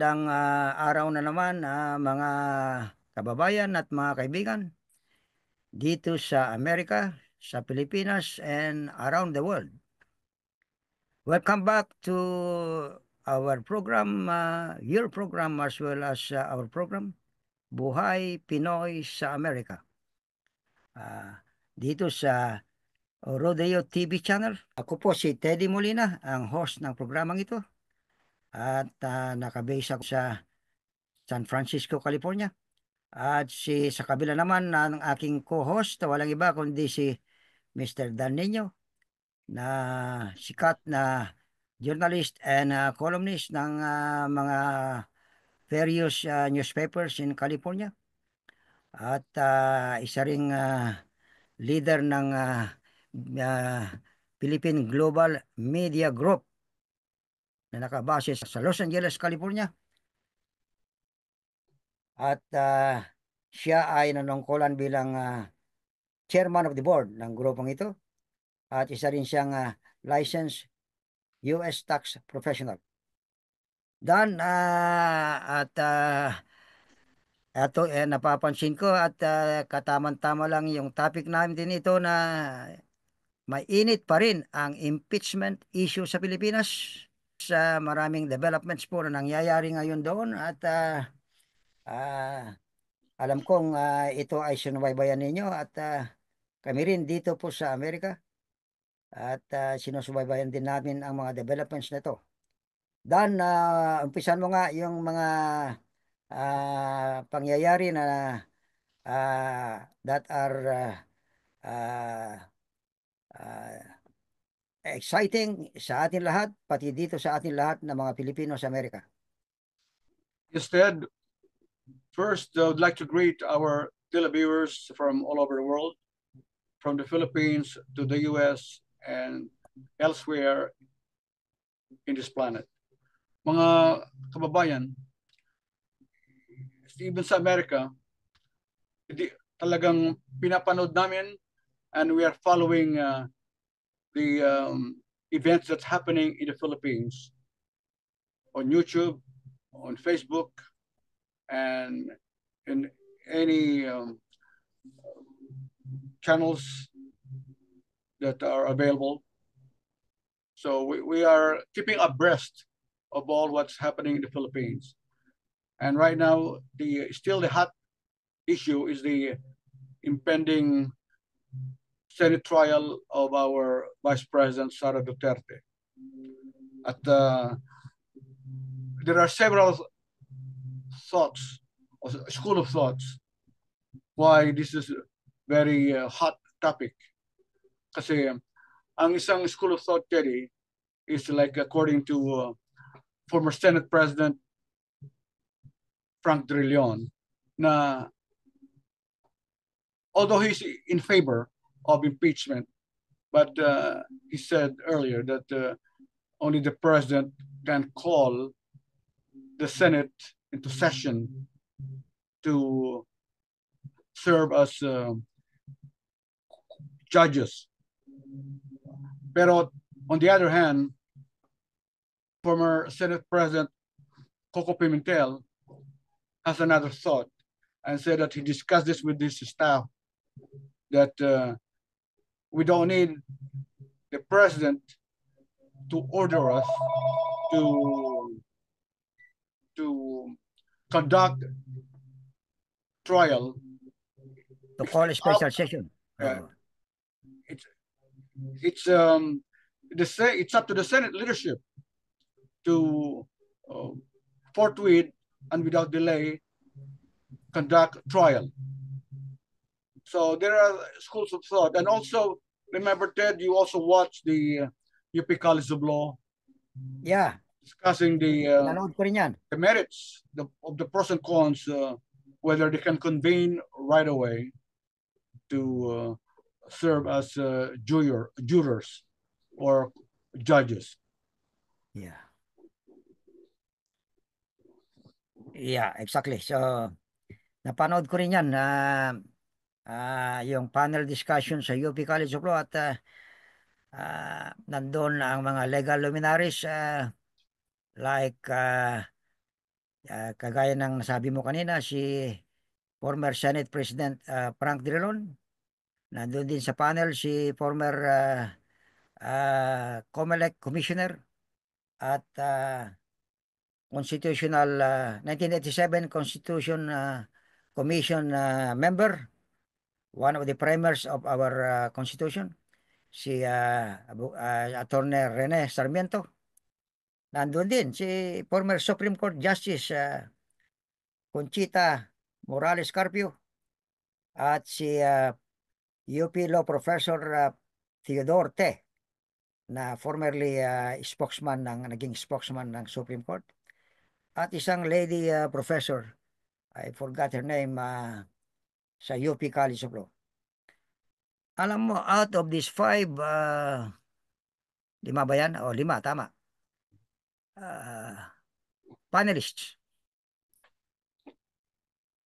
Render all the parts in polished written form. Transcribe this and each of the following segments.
Magandang araw na naman, mga kababayan at mga kaibigan dito sa Amerika, sa Pilipinas, and around the world. Welcome back to our program, your program as well as our program, Buhay Pinoy sa Amerika. Dito sa Rodeo TV channel. Ako po si Teddy Molina, ang host ng programang ito. At nakabase ako sa San Francisco, California. At sa kabila naman ng aking co-host, walang iba kundi si Mr. Dan Nino, na sikat na journalist and columnist ng mga various newspapers in California. At isa ring leader ng uh, Philippine Global Media Group na nakabase sa Los Angeles, California. At siya ay nanungkulan bilang chairman of the board ng grupong ito. At isa rin siyang licensed US tax professional. Dan, at ito napapansin ko at kataman-tama lang yung topic namin din ito na may init pa rin ang impeachment issue sa Pilipinas. Sa maraming developments po na nangyayari ngayon doon at alam kong ito ay sinubaybayan ninyo at kami rin dito po sa Amerika at sinusubaybayan din namin ang mga developments nito. Dan, umpisan mo nga yung mga pangyayari na that are uh, uh, exciting sa atin lahat, pati dito sa atin lahat ng mga Pilipino sa Amerika. Instead, first, I would like to greet our televiewers from all over the world, from the Philippines to the US and elsewhere in this planet. Mga kababayan, even sa Amerika, talagang pinapanood namin and we are following the events that's happening in the Philippines on YouTube, on Facebook, and in any channels that are available. So we are keeping abreast of all what's happening in the Philippines. And right now, still the hot issue is the impending Senate trial of our Vice President, Sara Duterte. At there are several thoughts, or school of thoughts, why this is a very hot topic. Kasi ang isang school of thought, Teddy, is like according to former Senate President Frank Drilon, na although he's in favor of impeachment, but he said earlier that only the president can call the Senate into session to serve as judges. Pero on the other hand, former Senate President Coco Pimentel has another thought and said that he discussed this with his staff, that we don't need the president to order us to conduct trial. To call a special session. It's up to the Senate leadership to forthwith and without delay conduct trial. So there are schools of thought, and also remember, Ted, you also watched the UP College of Law. Yeah. Discussing the merits of the pros and cons, whether they can convene right away to serve as jurors or judges. Yeah. Yeah, exactly. So, napanood ko rin yan na yung panel discussion sa UP College of Law at nandun ang mga legal luminaries like Kagaya ng nasabi mo kanina, si former Senate President Frank Drilon. Nandun din sa panel si former COMELEC Commissioner at Constitutional 1987 Constitution Commission member, one of the primers of our Constitution, si Attorney Rene Sarmiento. Nandun din si former Supreme Court Justice Conchita Morales Carpio at si UP Law Professor Theodore Te, na formerly naging spokesman ng Supreme Court, at isang lady professor, I forgot her name, sa UP College of Law. Alam mo, out of these five, lima ba yan? O, lima, tama. Panelists.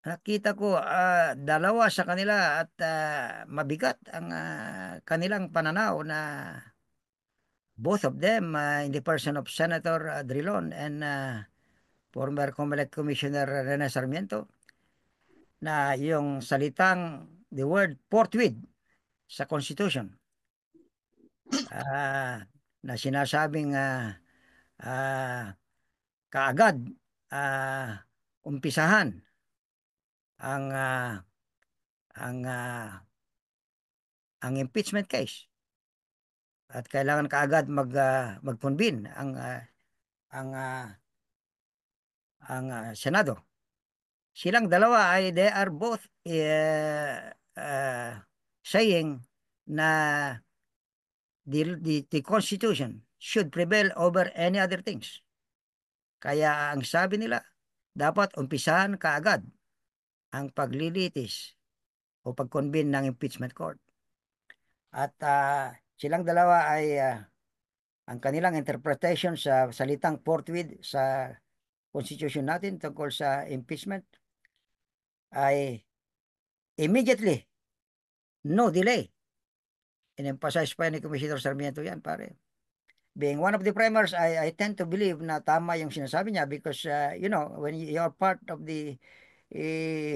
Nakita ko dalawa sa kanila at mabigat ang kanilang pananaw, na both of them in the person of Senator Drilon and former COMELEC Commissioner Rene Sarmiento, na yung salitang the word forthwith sa Constitution, na sinasabing ah, kaagad umpisahan ang ang ah, ang impeachment case, at kailangan kaagad mag-convene ang Senado. Silang dalawa ay they are both saying na the Constitution should prevail over any other things. Kaya ang sabi nila, dapat umpisahan kaagad ang paglilitis o pag-convene ng impeachment court. At silang dalawa ay ang kanilang interpretation sa salitang forthwith sa Constitution natin tungkol sa impeachment ay immediately, no delay. In-emphasize pa ni Commissioner Sarmiento yan, pare. Being one of the primers, I tend to believe na tama yung sinasabi niya, because when you are part of the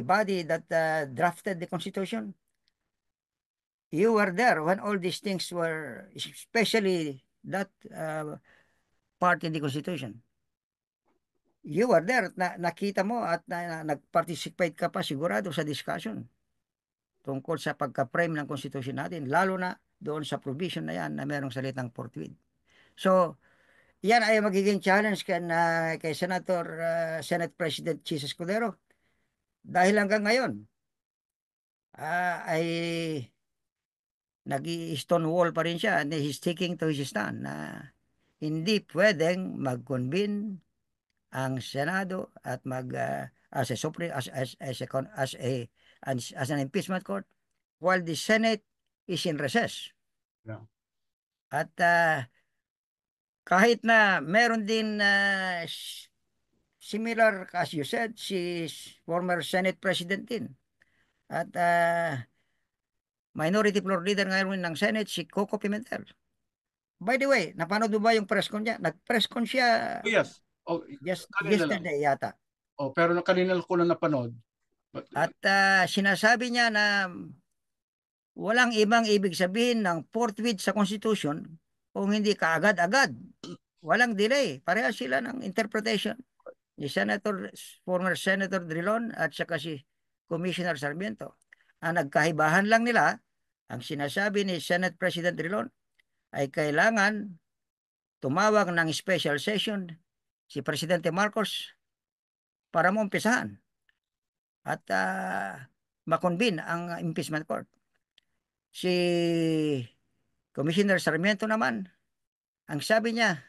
body that drafted the Constitution, you were there when all these things were, especially that part in the Constitution. You were there at nakita mo at nag-participate ka pa sigurado sa discussion tungkol sa pagka-frame ng Constitution natin, lalo na doon sa provision na yan na merong salitang forthwith. So, yan ay magiging challenge kay Senator Senate President Chis Escudero, dahil hanggang ngayon ay nag-stonewall pa rin siya, and he's sticking to his stand na hindi pwedeng mag-convene ang Senado at as a supreme as an impeachment court while the Senate is in recess. Yeah. At kahit na meron din similar, as you said, si former Senate President din, at Minority Floor Leader ngayon ng Senate, si Coco Pimentel. By the way, napanood mo ba yung press con niya? Nag-press con siya Oh, yes. Oh, yesterday yata. Oh, pero kanina ko lang napanood. But, At sinasabi niya na walang ibang ibig sabihin ng forthwith sa Constitution kung hindi kaagad-agad. Walang delay. Pareha sila ng interpretation ni former Senator Drilon at saka si Commissioner Sarmiento. Ang nagkahibahan lang nila, ang sinasabi ni Senate President Drilon ay kailangan tumawag ng special session si Presidente Marcos para maumpisahan at makonvene ang impeachment court. Si Commissioner Sarmiento naman, ang sabi niya,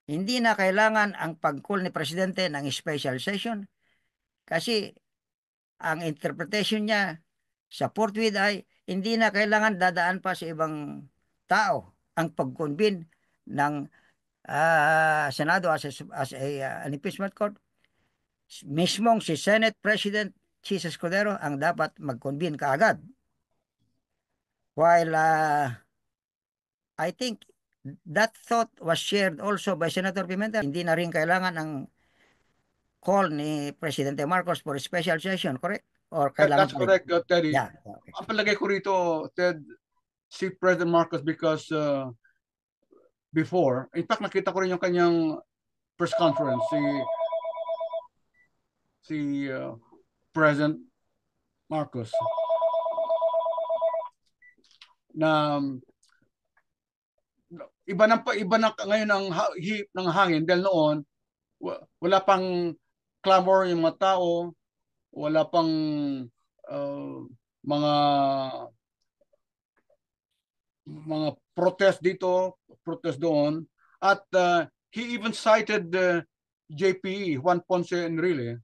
hindi na kailangan ang pag-call ni Presidente ng special session kasi ang interpretation niya sa forthwith ay hindi na kailangan dadaan pa sa ibang tao ang pag-convene ng Senado an impeachment court. Mismong si Senate President Chis Escudero ang dapat mag-convene kaagad. While I think that thought was shared also by Senator Pimentel, hindi na rin kailangan ang call ni Presidente Marcos for a special session, correct? Or That's kailangan pa rin? correct, Teddy. Yeah, okay. Ang palagay ko rito, Ted, si President Marcos because before, in fact, nakita ko rin yung kanyang press conference, si President Marcos, na iba na ngayon ang hip ng hangin dahil noon wala pang clamor yung mga tao, wala pang uh, mga protest dito, protest doon, at he even cited JPE, Juan Ponce Enrile,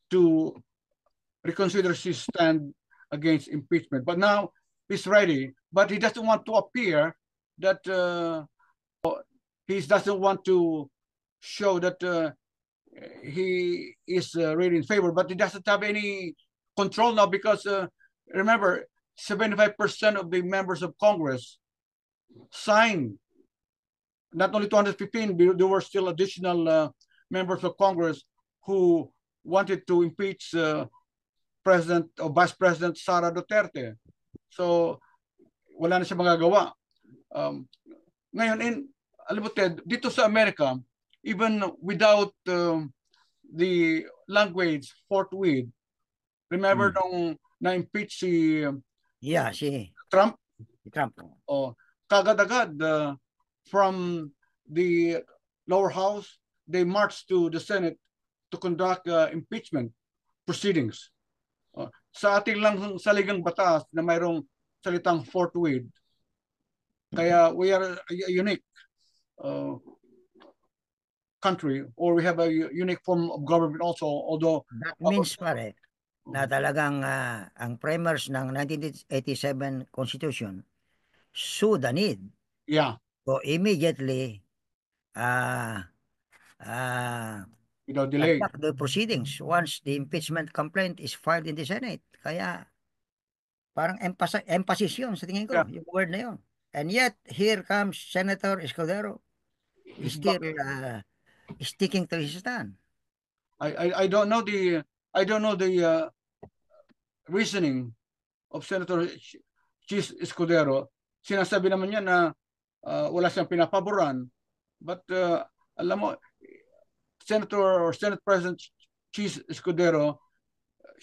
to reconsider his stand against impeachment. But now he's ready, but he doesn't want to appear that he doesn't want to show that he is really in favor, but he doesn't have any control now because remember, 75% of the members of Congress signed. Not only 215, there were still additional members of Congress who wanted to impeach President or Vice President Sara Duterte. So, wala na siya magagawa. Ngayon, alam mo Ted, dito sa Amerika, even without the language forthwith, remember nung na-impeach si Trump? Trump. Oh, kagad-agad from the lower house, they marched to the Senate to conduct impeachment proceedings. Sa ating lang saligang batas na mayroong salitang forthwith, kaya we are a unique country, or we have a unique form of government also, although that means pare na talagang ang framers ng 1987 Constitution saw the need to immediately without delay conduct the proceedings once the impeachment complaint is filed in the Senate. Kaya parang emphasis yun sa tingin ko, yung word na yun. And yet, here comes Senator Escudero. He's still sticking to his stand. I don't know the reasoning of Senator Chis Escudero. Sinasabi naman niya na wala siyang pinapaboran, but alam mo, Senator or Senate President Chis Escudero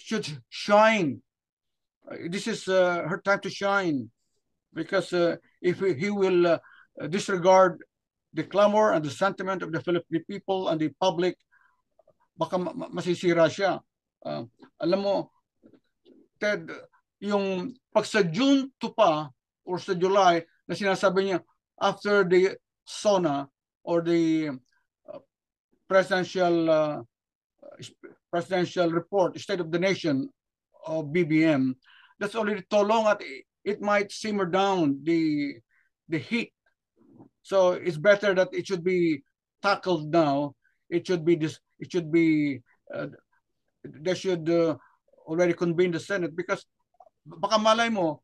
should shine. This is her time to shine, because if he will disregard the clamor and the sentiment of the Philippine people and the public, baka masisira siya. Alam mo, Ted, yung pag sa June 2 pa or sa July na sinasabi niya after the SONA or the presidential report, State of the Nation of BBM, that's already too long at it might simmer down the heat. So it's better that it should be tackled now. They should already convene the Senate, because baka malay mo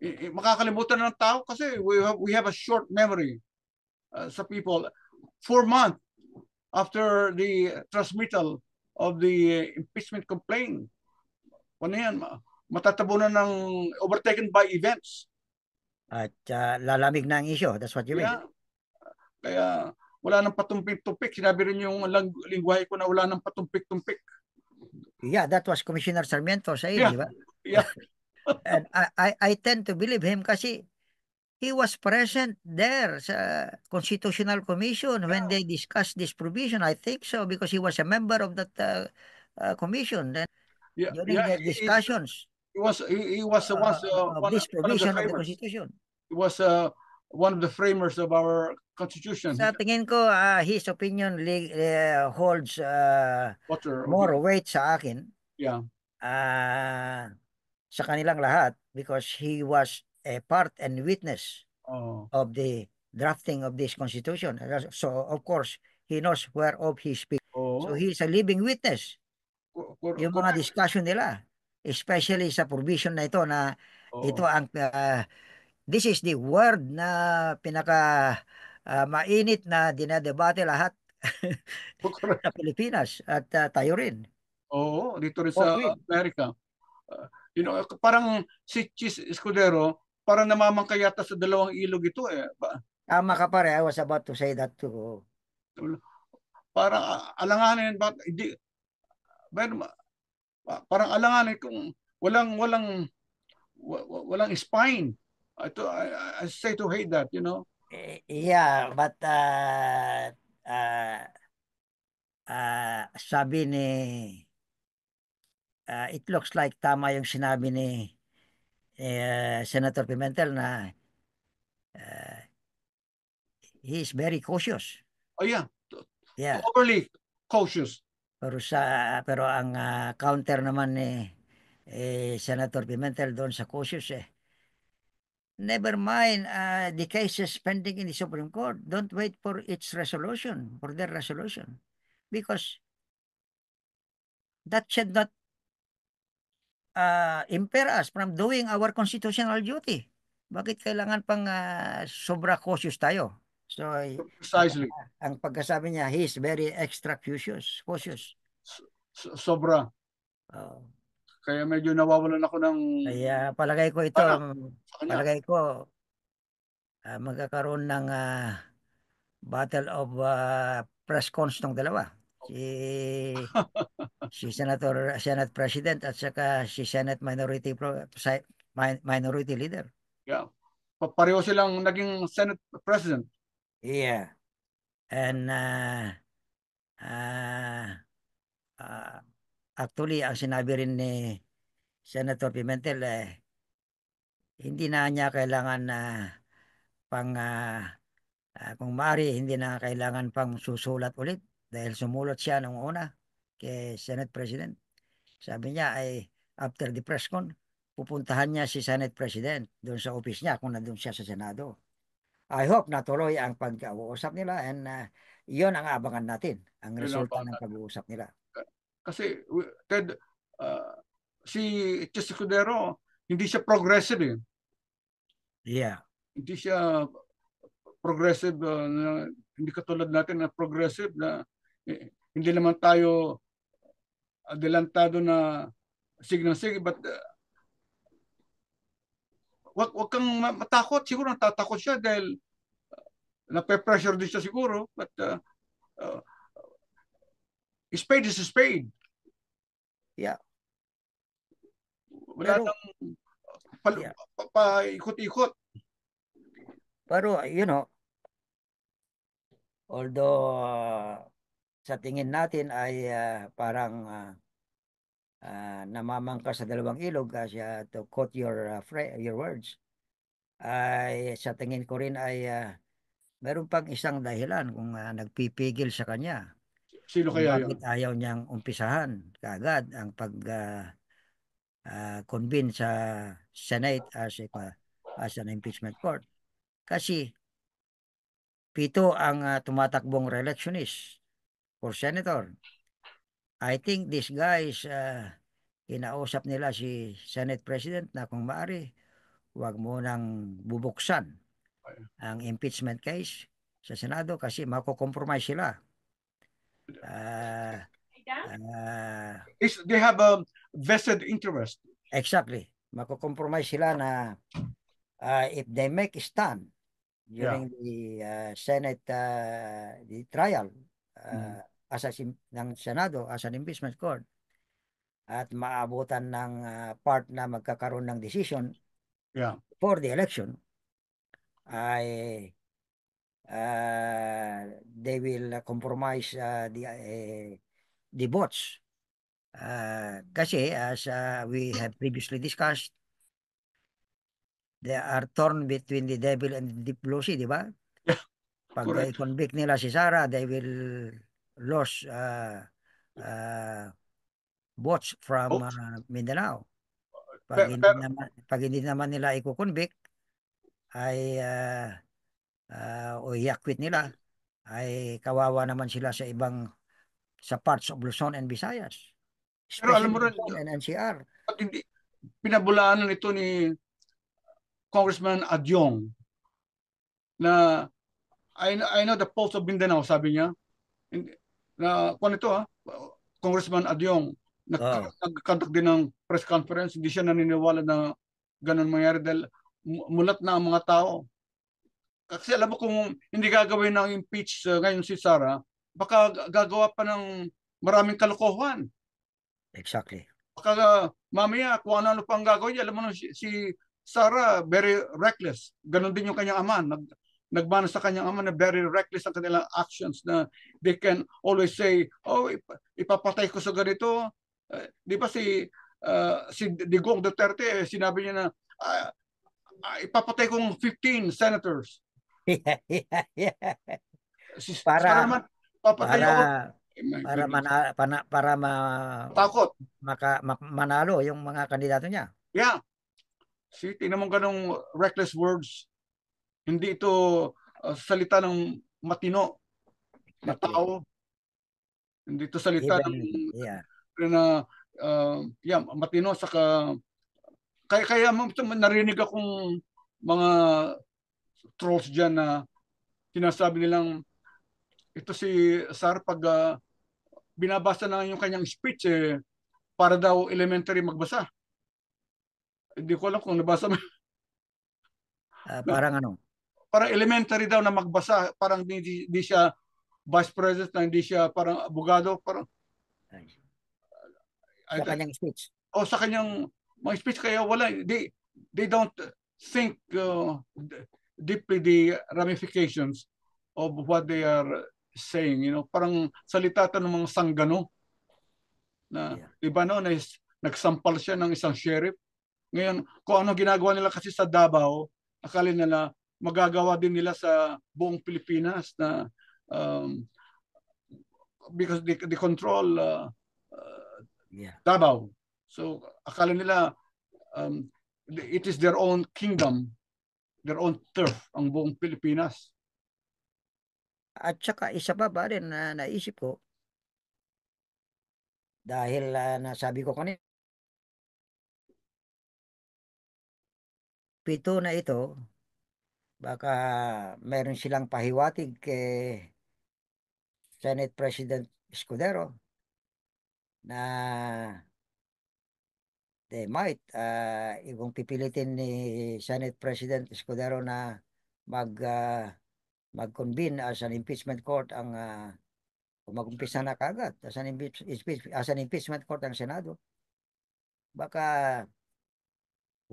makakalimutan ng tao kasi we have a short memory sa people. 4 months after the transmittal of the impeachment complaint, ano yan, matatabunan ng overtaken by events. At lalamig na ang issue. That's what you mean. Kaya wala nang patumpik-tumpik. Sinabi rin yung lingwahe ko na wala nang patumpik-tumpik. Yeah, that was Commissioner Sarmiento sa iyo, di ba? Yeah. And I tend to believe him kasi he was present there sa Constitutional Commission when they discussed this provision. I think so, because he was a member of that commission. Then during the discussions, he was once of this provision of the Constitution. He was one of the framers of our Constitution. Sa tingin ko, his opinion holds more weight sa akin. Yeah. Sa kanilang lahat, because he was a part and witness of the drafting of this Constitution. So, of course, he knows whereof he speaks. So, he is a living witness. Yung mga discussion nila, especially sa provision na ito na ito ang this is the word na pinaka mainit na dinadebate lahat Correct. sa Pilipinas at tayo rin. Oo, dito rin sa Forthwith. Amerika. Uh, parang si Chis Escudero, parang namamangka yata sa dalawang ilog ito eh. Tama ka pare, I was about to say that too. Parang alanganin, hindi, parang alanganin kung walang spine. I say to hate that, you know. Yeah, but uh, sabi ni it looks like tama yung sinabi ni Senator Pimentel na uh, he is very cautious. Oh yeah, to Yeah. overly cautious. Pero ang counter naman ni Senator Pimentel doon sa cautious never mind the cases pending in the Supreme Court. Don't wait for its resolution, for their resolution. Because that should not impair us from doing our constitutional duty. Bakit kailangan pang sobra cautious tayo? So, Precisely. ang pagkasabi niya, he is very extra cautious. Cautious. Sobra. Oh. Kaya medyo nawawalan ako ng Kaya palagay ko ito, para sa kanya. palagay ko magkakaroon ng battle of press cons ng dalawa. Si si Senate President at saka si Senate Minority Leader. Yeah. Pareho silang naging Senate President. Yeah. And uh, uh, actually, ang sinabi rin ni Senator Pimentel, hindi na niya kailangan na pang kung maaari, hindi na kailangan pang susulat ulit dahil sumulat siya nung una kay Senate President. Sabi niya ay after the press con, pupuntahan niya si Senate President doon sa office niya kung nandun siya sa Senado. I hope natuloy ang pag-uusap nila and iyon ang abangan natin, ang Yun ang resulta ng pangalan. pag-uusap nila. Kasi Ted, uh, si Chis Escudero, hindi siya progressive eh. Yeah. Hindi siya progressive, hindi katulad natin na progressive na hindi naman tayo adelantado na sige na sige, but wag kang matakot. Siguro natatakot siya dahil nape-pressure din siya siguro, but uh, spade is a spade. Yeah. Wala Pero nang yeah. paikot-ikot. Pero although sa tingin natin ay parang namamangka sa dalawang ilog to quote your words ay sa tingin ko rin ay meron pang isang dahilan kung nagpipigil sa kanya Sino kung kaya bakit yon? ayaw niyang umpisahan kaagad ang convene sa Senate as an impeachment court kasi pito ang tumatakbong re-electionist for senator. I think these guys kinausap nila si Senate President na kung maaari huwag mo nang bubuksan ang impeachment case sa Senado kasi mako-compromise sila. Ah, They have a vested interest. exactly. Mako-compromise sila na if they make a stand Yeah. during the Senate the trial Mm. ng Senado as an impeachment court at maabutan ng part na magkakaroon ng decision Yeah. for the election ay they will compromise the votes. Kasi as we have previously discussed, they are torn between the devil and the deep blue sea, di ba? Yeah. Pag Correct. i-convict nila si Sara, they will lose uh, votes from Votes. Mindanao. Pero, Pag hindi naman nila i-convict, ay o i-acquit nila, ay kawawa naman sila sa parts of Luzon and Visayas, alam mo especially rin, Luzon and NCR. at hindi, pinabulaanan ito ni Congressman Adyong na I know the pulse of Mindanao, sabi niya. na kung ito Congressman Adyong, Oh, nagkandak din ng press conference, hindi siya naniniwala na ganun mangyari dahil mulat na ang mga tao. Kasi alam mo kung hindi gagawin ng impeach ngayon si Sara, baka gagawa pa ng maraming kalokohan. exactly. Baka mamaya kung ano-ano pang gagawin niya. Alam mo na si Sara, very reckless. Ganon din yung kanyang ama. Nagmana sa kanyang ama na very reckless ang kanilang actions na they can always say, oh, ipapatay ko sa ganito. Di ba si Digong Duterte, sinabi niya na ipapatay kong 15 senators. Yeah, yeah, yeah. Si Sara Para naman, papatay para niya, oh, my para goodness. para Takot. manalo yung mga kandidato niya. Yeah. See, tingnan mo ganong reckless words. Hindi ito salita ng matino na Exactly. tao. Hindi ito salita ng Even, yeah. na yeah, matino saka kaya narinig akong mga trolls diyan na sinasabi nilang ito si Sar pag binabasa na yung kanyang speech para daw elementary magbasa. Hindi ko alam kung nabasa mo. Parang ano, Parang elementary daw na magbasa, parang hindi siya vice president, na hindi siya parang abogado, parang ay, I, sa kanyang speech. o sa kanyang mga speech kaya wala they don't think deeply the ramifications of what they are saying, parang salita to ng mga sanggano na Yeah. iba no na nagsampal siya ng isang sheriff. Ngayon kung ano ginagawa nila kasi sa Davao, akala nila magagawa din nila sa buong Pilipinas na um, because they control Yeah. Davao. So akala nila it is their own kingdom, their own turf, ang buong Pilipinas. At saka isa pa ba rin na naisip ko dahil nasabi ko kanina, pito na ito, baka meron silang pahiwatig kay Senate President Escudero na they might, kung pipilitin ni Senate President Escudero na mag, mag-convene as an impeachment court ang kung mag-umpisa na kagad as an impeachment court ang Senado, baka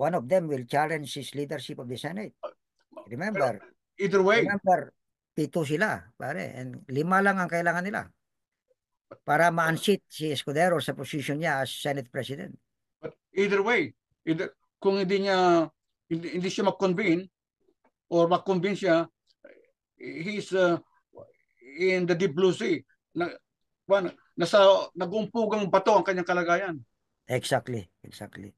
one of them will challenge his leadership of the Senate. Pero Remember, either way, remember, pito sila, pare, and 5 lang ang kailangan nila para ma-unseat si Escudero sa position niya as Senate President. but either way, kung hindi siya mag-convene or mag-convene siya, he's in the deep blue sea. Nasa nag-umpugang bato ang kanyang kalagayan. Exactly, exactly.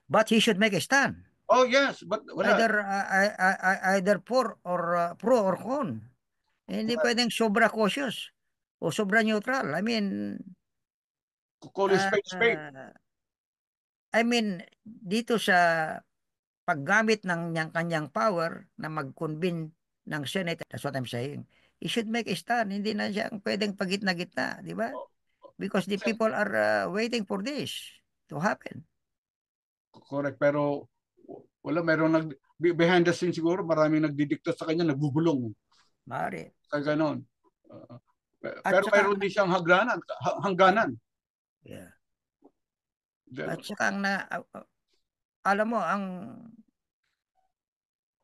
But he should make a stand. Oh yes, but wala. Either pro or con. Hindi pwedeng sobra cautious o sobra neutral. Call it spade spade. Uh, I mean, dito sa paggamit ng kanyang power na mag-convene ng Senate, that's what I'm saying. He should make a stand. Hindi na siya pwedeng pagitna-gitna, di ba? Because the people are waiting for this to happen. Correct, pero wala, meron behind the scenes siguro, maraming nagdidikta sa kanya, nagbubulong. Maaari. Kaya ganon. At Pero saka, mayroon din siyang hangganan. yeah. At Then, saka alam mo, ang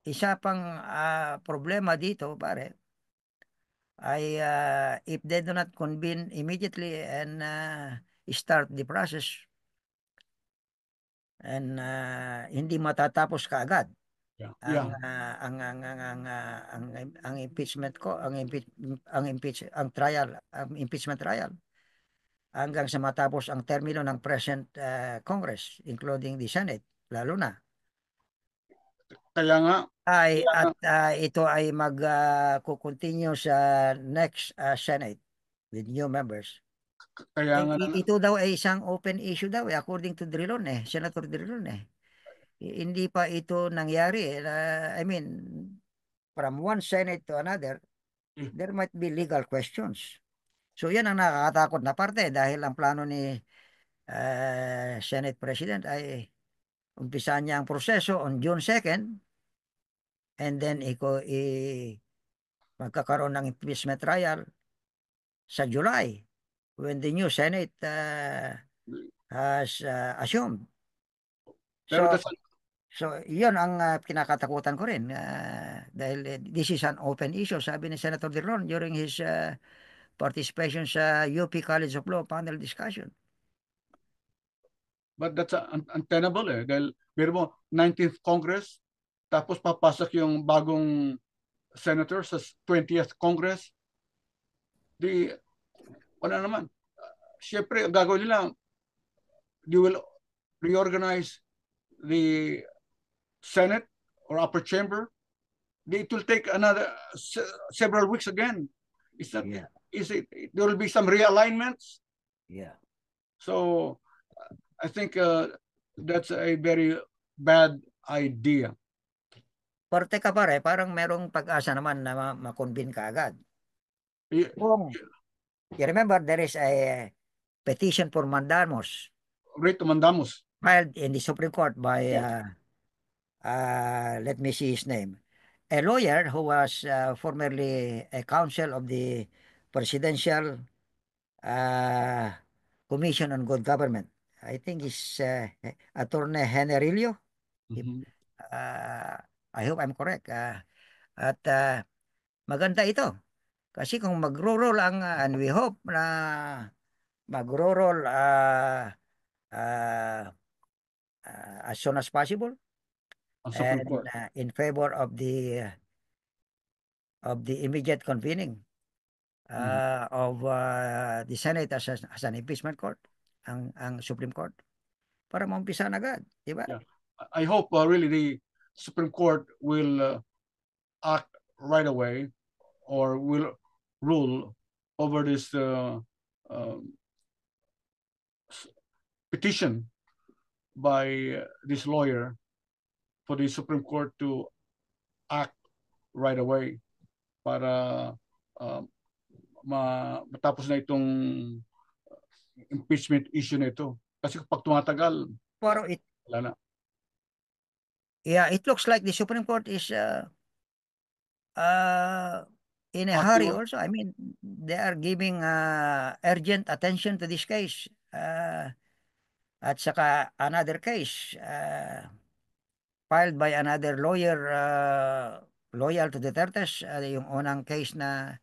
isa pang problema dito, pare, ay if they do not convene immediately and start the process and hindi matatapos kaagad yeah, ang yeah. ang impeachment ko ang trial ang impeachment trial hanggang sa matapos ang termino ng present Congress including the Senate lalo na Kaya nga, ay kaya nga, at ito ay mag sa next Senate with new members. kaya nga, Ito daw ay isang open issue daw according to Drilon Senator Drilon Hindi pa ito nangyari. I mean, from one Senate to another, there might be legal questions. So yan ang nakakatakot na parte dahil ang plano ni Senate President ay umpisahan niya ang proseso on June 2nd and then magkakaroon ng impeachment trial sa July when the new Senate has assumed. Pero So, that's yun ang kinakatakutan ko rin dahil this is an open issue, sabi ni Senator De Leon during his participation sa UP College of Law panel discussion. but that's untenable eh. Dahil, biro mo, 19th Congress, tapos papasok yung bagong senator sa 20th Congress, di, wala naman. Siyempre, ang gagawin nila, they will reorganize the Senate or upper chamber. It will take another several weeks again. It's not, Yeah, is it, there will be some realignments. yeah. So I think that's a very bad idea. Pero teka pare, parang merong pag-asa naman na makonvene ka agad. Y- Kung, you remember, there is a petition for mandamus Rito mandamos. filed in the Supreme Court by, Yeah. let me see his name, a lawyer who was formerly a counsel of the Presidential uh, Commission on Good Government. I think it's Attorney Generillo. If, Mhm. uh, I hope I'm correct. At maganda ito. Kasi kung magro-roll and we hope na magro-roll uh, as soon as possible Ang Supreme and Court. in favor of the immediate convening Mhm. of the Senate as an impeachment court, ang Supreme Court, para maumpisa na agad, di ba? Yeah. I hope really the Supreme Court will act right away or will rule over this um, petition by this lawyer for the Supreme Court to act right away para uh, matapos na itong impeachment issue na ito. Kasi pag tumatagal, Pero wala na. yeah, it looks like the Supreme Court is uh, in a hurry Active. also. I mean, they are giving urgent attention to this case. At saka another case filed by another lawyer loyal to Duterte's, yung unang case na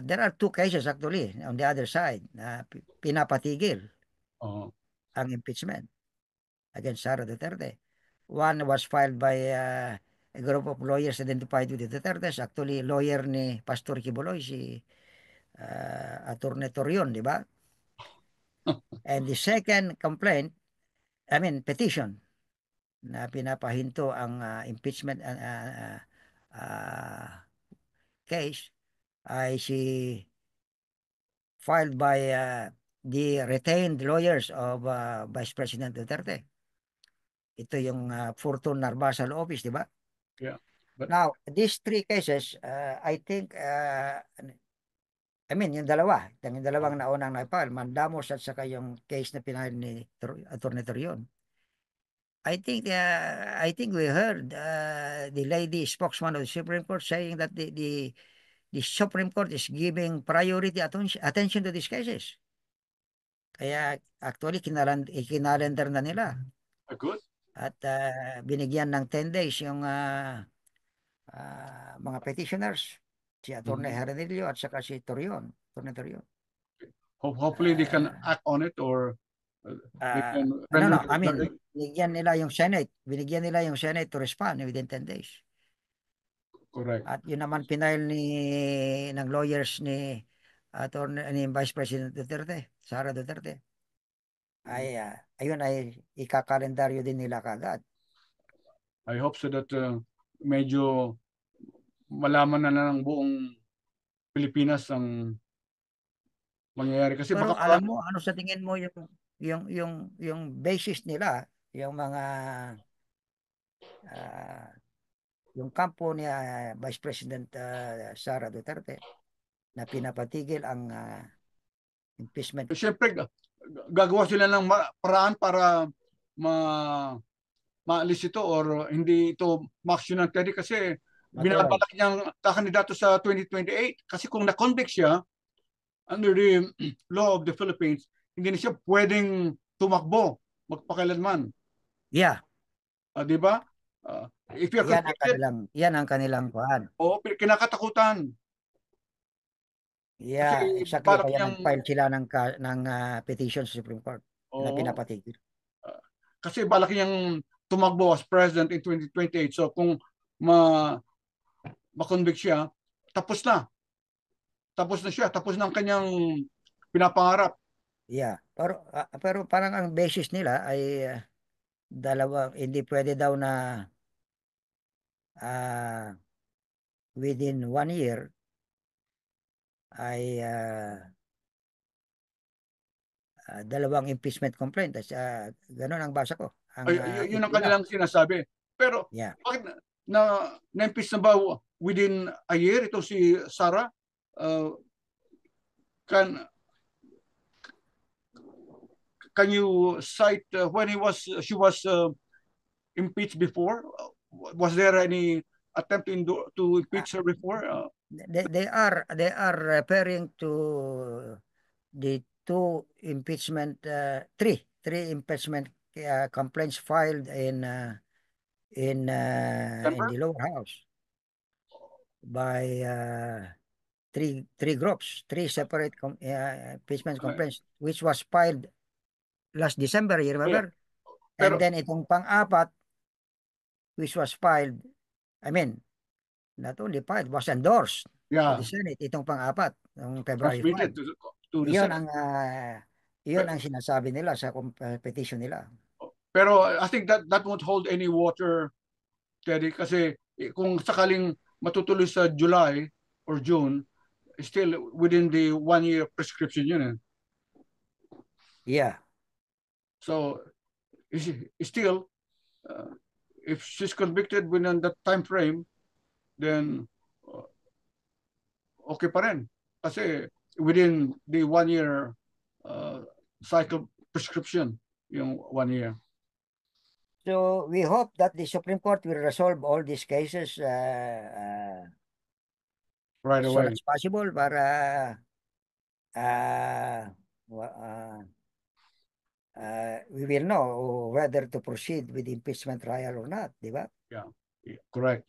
there are two cases actually on the other side na pinapatigil Uh, ang impeachment against Sara Duterte. One was filed by a group of lawyers identified with the Duterte's. Actually, lawyer ni Pastor Kibuloy, si Attorney Torion, di ba? And the second complaint, I mean petition, na pinapahinto ang impeachment uh, case ay si filed by the retained lawyers of Vice President Duterte. Ito yung Fortune Narbasal Office, di ba? yeah. But Now, these three cases, I think, I mean, yung dalawang naunang na-file, Mandamos at saka yung case na pinahal ni Atty. Torion. I think we heard the lady spokesman of the Supreme Court saying that the Supreme Court is giving priority attention to these cases. Kaya actually kinalendar na nila good. at binigyan ng 10 days yung mga petitioners, si Atty. Mhm. Herradillo at saka si Torion, Atty. Torion. Hopefully they can Uh, act on it or they can no, render no, their I mean, verdict. binigyan nila yung Senate to respond within 10 days. Correct. At yun naman pinail ng lawyers ni Vice President Duterte, Sara Duterte, ayun ay ikakalendaryo din nila kagad. I hope so that medyo malaman na ng buong Pilipinas ang mangyayari. Kasi Pero baka alam marami, mo, ano sa tingin mo yung basis nila, yung mga ah, yung kampo ni Vice President Sara Duterte na pinapatigil ang impeachment. Siyempre, gagawa sila ng paraan para ma maalis ito or hindi ito maksyon ng Teddy kasi Matuloy. binabalak niyang kakandidato sa 2028 kasi kung na-convict siya under the law of the Philippines, hindi na siya pwedeng tumakbo magpakailanman. Yeah, Di ba? If you're convicted, yan ang kanilang kuhan. o kinakatakutan kasi Yeah, exactly. balak Kaya niyang nag-file sila ng petition sa Supreme Court na o pinapatigil. kasi balak niyang tumakbo as president in 2028. So kung ma ma-convict siya, tapos na. Tapos na siya, tapos na ang kanyang pinapangarap. Yeah, pero parang ang basis nila ay dalawa, hindi pwede daw na ah, within 1 year ay dalawang impeachment complaint. Ganun ang basa ko. Ang Yun ang issue na. kanilang sinasabi. Pero Yeah. bakit na-impeach na ba within a year ito si Sarah? Can can you cite when she was impeached before? Was there any attempt to Uh, impeach her before? they are referring to the three impeachment complaints filed in December? the lower house by three separate impeachment Uh, complaints, which was filed last December, you yeah. remember? And Pero then itong pang-apat, which was filed, I mean, not only filed, was endorsed to the yeah, Senate, itong pang-apat, noong February 5. transmitted to the Iyon Senate. ang iyon ang sinasabi nila sa petition nila. Pero I think that won't hold any water, Teddy, kasi kung sakaling matutuloy sa July or June, still within the 1 year prescription yun. Yeah. So still, uh, if she's convicted within that time frame, then uh, okay pa rin. Kasi within the 1 year uh, cycle prescription, yung 1 year. So we hope that the Supreme Court will resolve all these cases Right as soon away. as possible para uh, wa- uh, we will know whether to proceed with impeachment trial or not, di ba? Yeah, correct.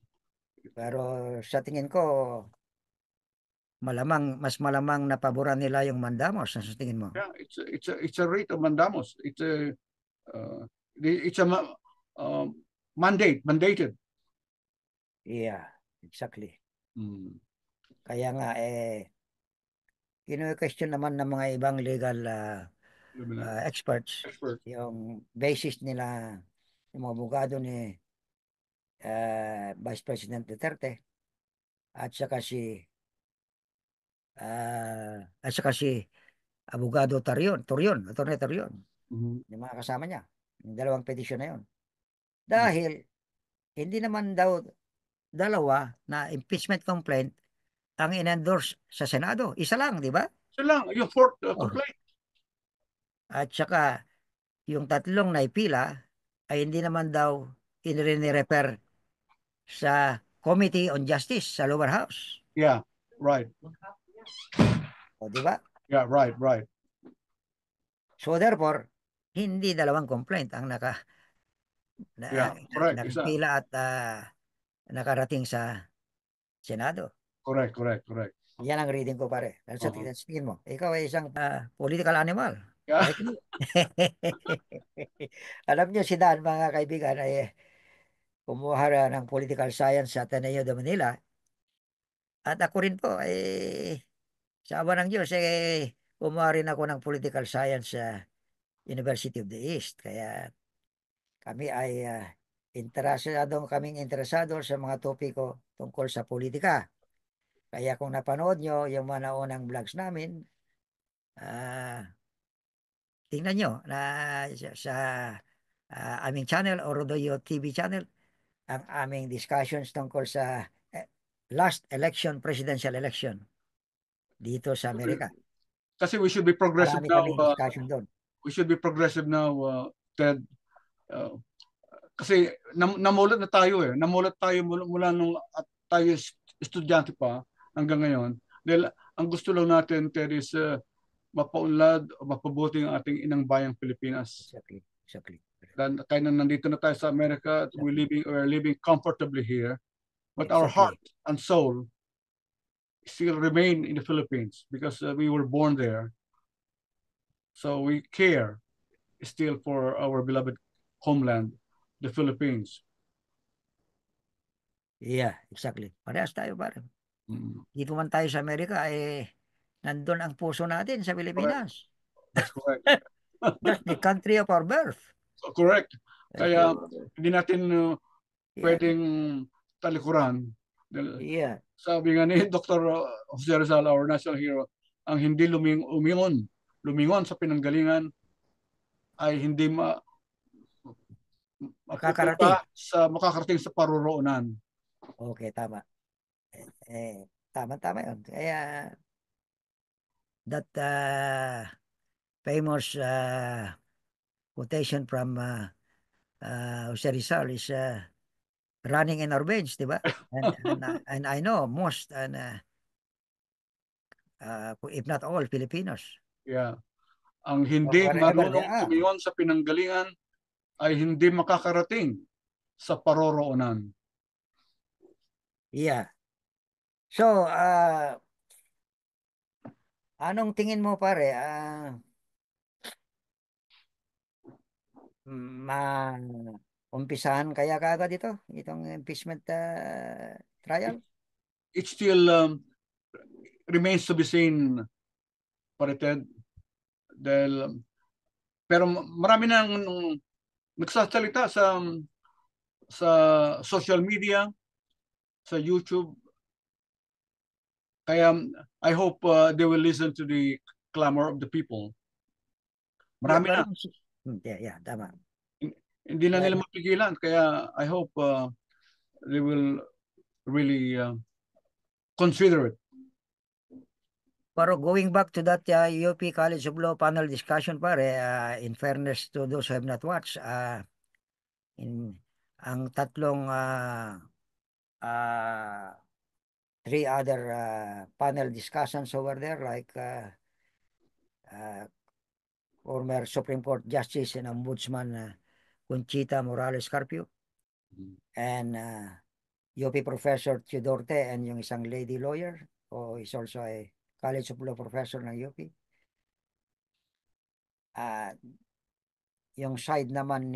Pero sa tingin ko, mas malamang na paboran nila yung mandamos, sa tingin mo? Yeah, it's a rate of mandamos. Uh, it's a mandated. Yeah, exactly. Mm. Kaya nga, kino-question naman ng mga ibang legal experts Expert. yung basis nila, yung mga abogado ni Vice President Duterte at saka si abogado Attorney Torion, Mhm. yung mga kasama niya, yung dalawang petisyon na yun. Mm. Dahil hindi naman daw dalawa na impeachment complaint ang in-endorse sa Senado. Isa lang, di ba? So lang, yung fourth Oh. complaint. At saka yung tatlong naipila ay hindi naman daw inire-refer sa Committee on Justice sa lower house. Yeah, right. O, di ba? Yeah, right. So therefore, hindi dalawang complaint ang Yeah, correct. Isa. nakapila at nakarating sa Senado. Correct. Yan ang reading ko, pare. Sa Uh-huh. tingin mo, ikaw ay isang political animal. Yeah. Like me. Alam niyo si Dan, mga kaibigan, ay kumuha ng political science sa Ateneo de Manila. At ako rin po, sa awa ng Diyos, kumuha rin ako ng political science sa University of the East. Kaya kami ay interesado sa mga topiko tungkol sa politika. Kaya kung napanood nyo yung mga naunang vlogs namin, tingnan nyo na sa aming channel o Rodoyo TV channel ang aming discussions tungkol sa last presidential election dito sa Amerika. Kasi we should be progressive Marami now. kaming discussion doon. We should be progressive now, Ted. Kasi namulat na tayo eh. Namulat tayo mula nung at tayo estudyante pa hanggang ngayon. Dahil ang gusto lang natin, Ted, is mapaunlad o mapabuti ang ating inang bayang Pilipinas. Exactly. Exactly. Kaya nandito na tayo sa Amerika, we're living comfortably here. But our Exactly. heart and soul still remain in the Philippines because we were born there. So we care still for our beloved homeland, the Philippines. Yeah, exactly. Parehas tayo, pare. Mm. Dito man tayo sa Amerika, nandun ang puso natin sa Correct. Pilipinas. That's correct. That's the country of our birth. So, correct. Kaya So, hindi natin yeah. pwedeng talikuran. Yeah. Sabi nga ni Dr. Jose Rizal, our national hero, ang hindi lumingon sa pinanggalingan ay hindi Makakarating. makakarating sa paruroonan. Okay, tama. Tama yun. Kaya that famous quotation from Jose Rizal is running in our veins, di ba? And I know most, if not all, Filipinos. Yeah. Ang hindi Wherever they marunong are. lumingon sa pinanggalingan ay hindi makakarating sa paroroonan. Yeah. So, anong tingin mo, pare? Umpisahan kaya kaagad itong impeachment trial? It still remains to be seen, parited. Dahil, pero marami nang nagsasalita sa social media, sa YouTube. Kaya I hope they will listen to the clamor of the people. Marami na. Yeah, tama. Hindi na nila mapigilan. Kaya I hope they will really consider it. Pero going back to that UP College of Law panel discussion, pare, in fairness to those who have not watched, ang tatlong three other panel discussions over there, like former Supreme Court Justice and Ombudsman Conchita Morales Carpio, and UP Professor Teodorte, and yung isang lady lawyer who is also a College of Law professor ng UP. Yung side naman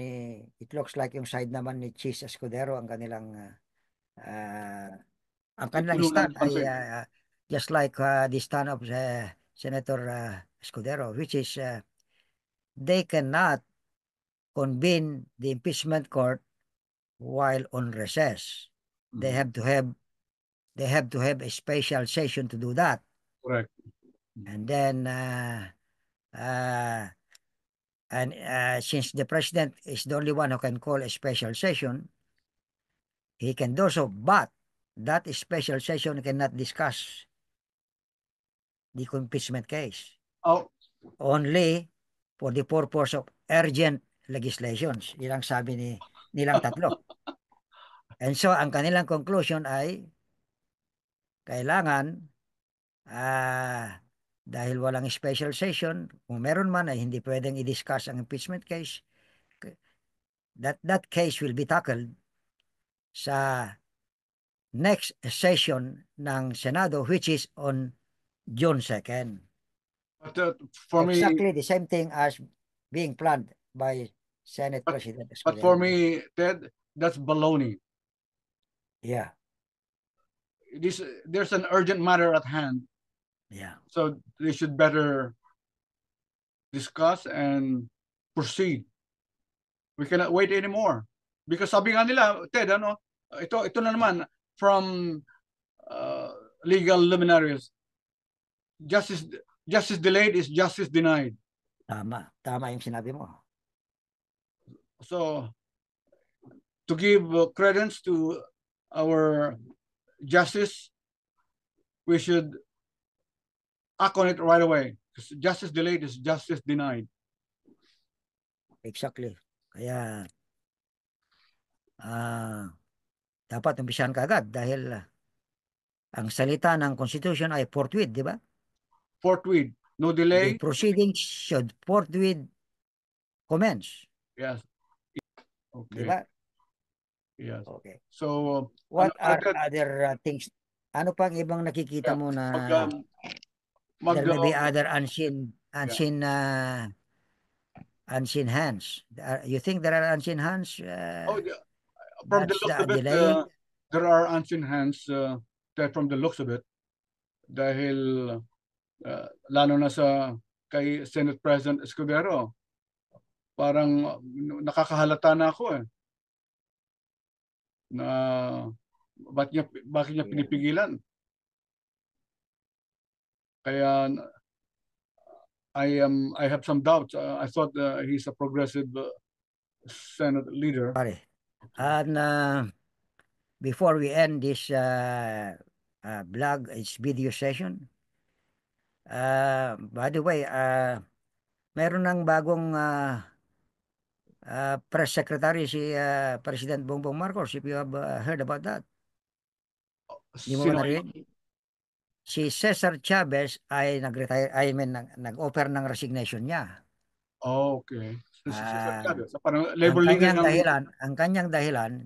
it looks like yung side naman ni Chis Escudero, ang kanilang stand ay just like the stand of Senator Escudero, which is they cannot convene the impeachment court while on recess. They have to have a special session to do that. Correct. And then since the president is the only one who can call a special session, he can do so, but that special session cannot discuss the impeachment case. Only for the purpose of urgent legislations. Yun ang sabi nilang tatlo. And so, ang kanilang conclusion ay kailangan dahil walang special session, kung meron man ay hindi pwedeng i-discuss ang impeachment case, that case will be tackled sa next session ng Senado, which is on June 2nd. But for exactly me, the same thing as being planned by Senate President Escudero. But for me, Ted, that's baloney. Yeah. There's an urgent matter at hand. Yeah. So they should better discuss and proceed. We cannot wait anymore. Because sabi nga nila, Ted, ito na naman, from legal luminaries, justice delayed is justice denied. Tama yung sinabi mo. So, to give credence to our justice, we should act on it right away. Because justice delayed is justice denied. Exactly. Kaya ah, dapat umpisahan kaagad dahil ang salita ng Constitution ay forthwith, di ba? Forthwith, no The delay. proceedings should forthwith commence, Yes. di Okay. ba? Yes. Okay. So, What are noted, other things? Ano pang ibang nakikita yeah, mo na mag, there may be other unseen yeah. unseen hands? You think there are unseen hands? Oh, yeah. From the That's looks of it, delaying. there are unseen hands from the looks of it. Dahil lalo na sa kay Senate President Escudero, parang nakakahalata na ako na bakit niya Yeah. pinipigilan. Kaya I have some doubts. I thought he's a progressive Senate leader. Pare. Okay. And before we end this this video session, by the way, meron ng bagong press secretary si President Bongbong Marcos, if you have heard about that. Di mo ba Sino kayo? narinig? Si Cesar Chavez ay nag-retire, I mean, nag-offer ng resignation niya. Oh, okay. Ah, Parang labor leader ng... ang kanyang dahilan,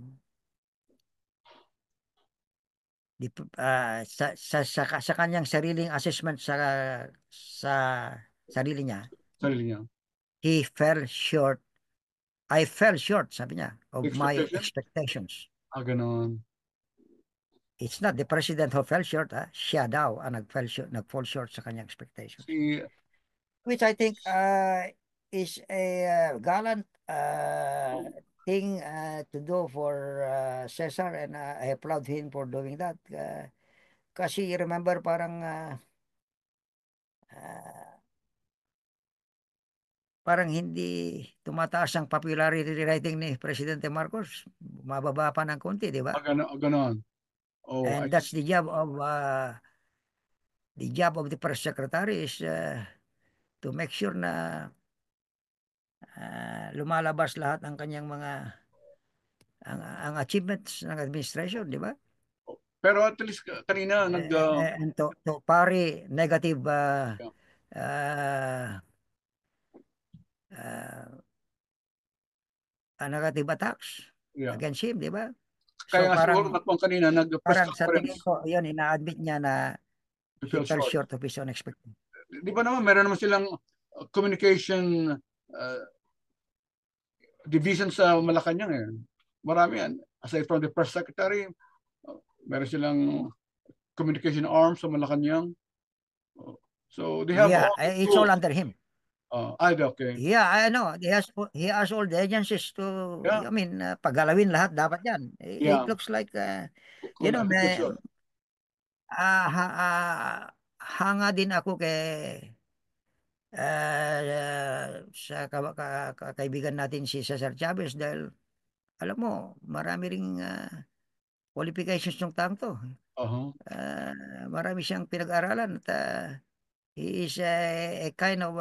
sa kanyang sariling assessment sa sarili niya, sarili niya. he fell short. I fell short, sabi niya, of my Expectation? expectations. Ganon. It's not the president who fell short, siya daw ang nag-fall short sa kanyang expectations. Si, Which I think is a gallant thing to do for Cesar, and I applaud him for doing that. Kasi remember parang hindi tumataas ang popularity rating ni Presidente Marcos. Mababa pa ng konti, di ba? ganon. Oh, And that's the job of the press secretary is to make sure na lumalabas lahat ang kanyang mga ang achievements ng administration, di ba? pero at least kanina And to parry negative yeah, uh, uh, negative attacks yeah. against him, di ba? Kaya So nga siguro matmang kanina nag-press sa tingin conference ko, yun, ina-admit niya na to he feel fell short. short of his own expectations. Di ba naman meron naman silang communication division sa Malacanang Marami yan. Aside from the press secretary, meron silang communication arm sa Malacanang. So they have Yeah, all the it's all tools. under him. Okay. Yeah, I know. He has all the agencies to, Yeah. I mean, paggalawin lahat dapat yan. Yeah. It looks like, Kung he feels short. hanga din ako sa kaibigan natin si Cesar Chavez dahil alam mo, marami ring qualifications ng taong to. Uh-huh. Marami siyang pinag-aralan at he is a kind of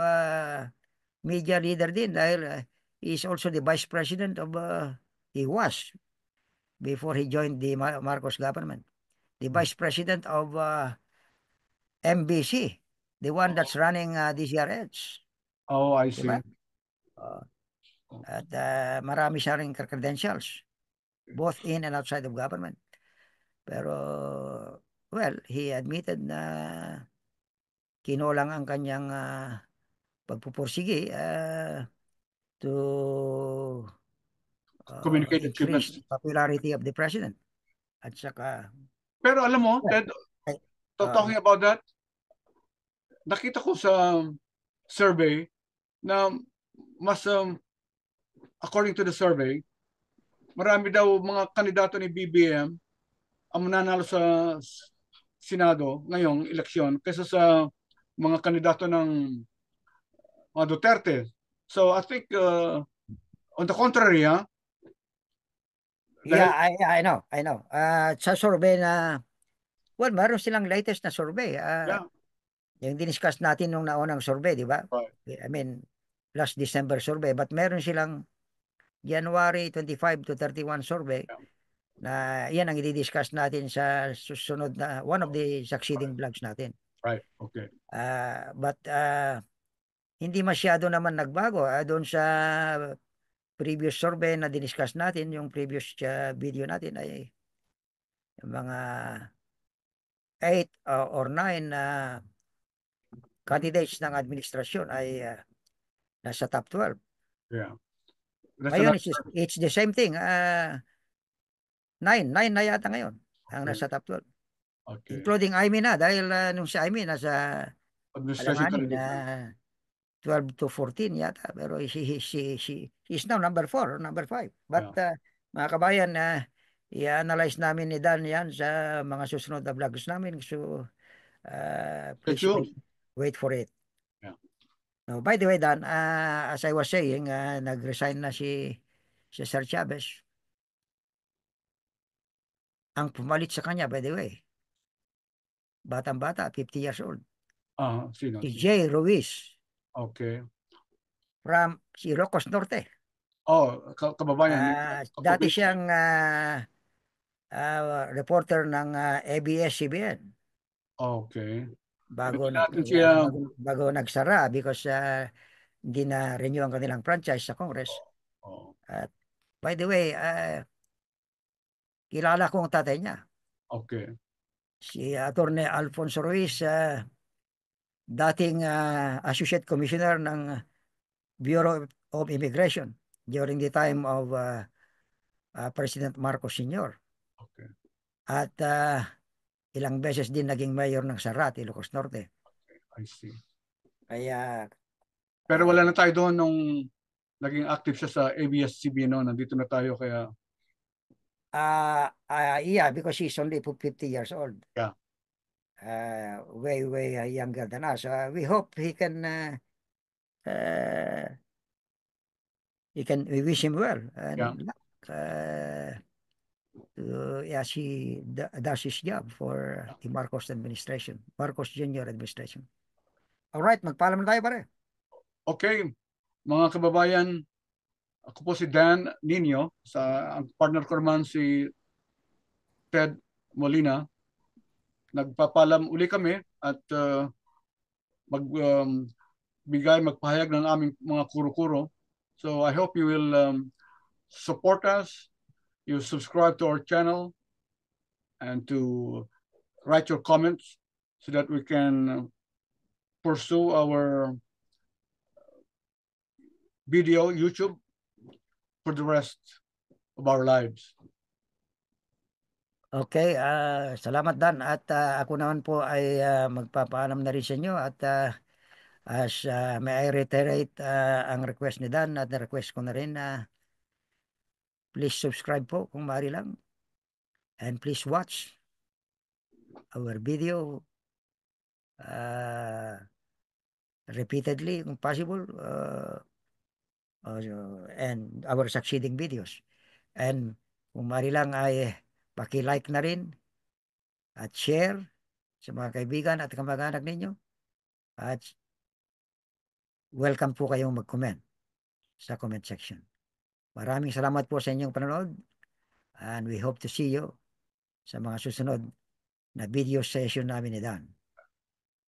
media leader din dahil he is also the vice president of he was before he joined the Marcos government, the vice president of MBC, the one that's running DCRH. Oh, I Diba? see. At marami siya ring credentials, both in and outside of government. Pero, well, he admitted na kinulang ang kanyang pagpupursige to Communicate increase achievements. the popularity of the president. At saka, Pero alam mo, well, Ted, talking about that, nakita ko sa survey na mas according to the survey, marami daw mga kandidato ni BBM ang mananalo sa Senado ngayong eleksyon kaysa sa mga kandidato ng mga Duterte. So I think on the contrary, yeah, I know. Sa survey na, well, meron silang latest na survey. yeah, Yung diniscuss natin nung naunang survey, di ba? Right. I mean, last December survey, but meron silang January 25 to 31 survey Yeah. na yan ang i-discuss natin sa susunod na one of the Right. succeeding vlogs natin. Right. Okay. But hindi masyado naman nagbago doon sa previous survey na diniscuss natin, yung previous video natin ay yung mga 8 or 9 candidates ng administrasyon ay nasa top 12. Yeah. That's Ngayon, another. it's the same thing. 9 na yata ngayon ang Okay. nasa top 12. Okay. Including Amy na dahil nung si Amy nasa Administration alanganin candidate. 12 to 14 yata. Pero she's now number 4 or number 5. But Yeah. mga kabayan, i-analyze namin ni Dan yan sa mga susunod na vlogs namin. So, Stay please tuned. wait for it. Yeah. No, by the way, Dan, as I was saying, nag-resign na si Sir Chavez. Ang pumalit sa kanya, by the way, batang-bata, 50 years old. Sino? Si Jay Ruiz Okay. from si Ilocos Norte. Oh, kababayan. Dati siyang reporter ng ABS-CBN. Okay. Bago, Pwede natin siya. bago nagsara because hindi na renew ang kanilang franchise sa Congress. Oh, At by the way, kilala ko ang tatay niya. okay. Si Atty. Alfonso Ruiz, dating Associate Commissioner ng Bureau of Immigration during the time of President Marcos Sr. Okay. At ilang beses din naging mayor ng Sarat, Ilocos Norte. I see. Kaya Pero wala na tayo doon nung naging active siya sa ABS-CBN, no? Nandito na tayo kaya. yeah, because he's only 50 years old. Yeah. Way younger than us. We hope he can we wish him well and Yeah. luck as he does his job for the Marcos administration, Marcos Jr. administration. All right, magpaalam na tayo pare. Okay, mga kababayan, ako po si Dan Nino, ang partner ko naman si Ted Molina. Nagpapalam uli kami at magpahayag ng aming mga kuro-kuro. So I hope you will support us, you subscribe to our channel, and to write your comments so that we can pursue our video YouTube for the rest of our lives. Okay, salamat Dan at ako naman po ay magpapaalam na rin sa inyo at as may I reiterate ang request ni Dan at request ko na rin na please subscribe po kung maaari lang and please watch our video repeatedly kung possible and our succeeding videos. And kung maaari lang ay paki-like na rin at share sa mga kaibigan at kamag-anak ninyo. At welcome po kayong mag-comment sa comment section. Maraming salamat po sa inyong panonood and we hope to see you sa mga susunod na video session namin ni Dan.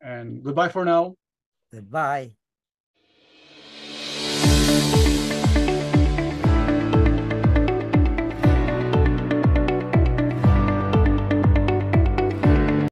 And goodbye for now. Goodbye.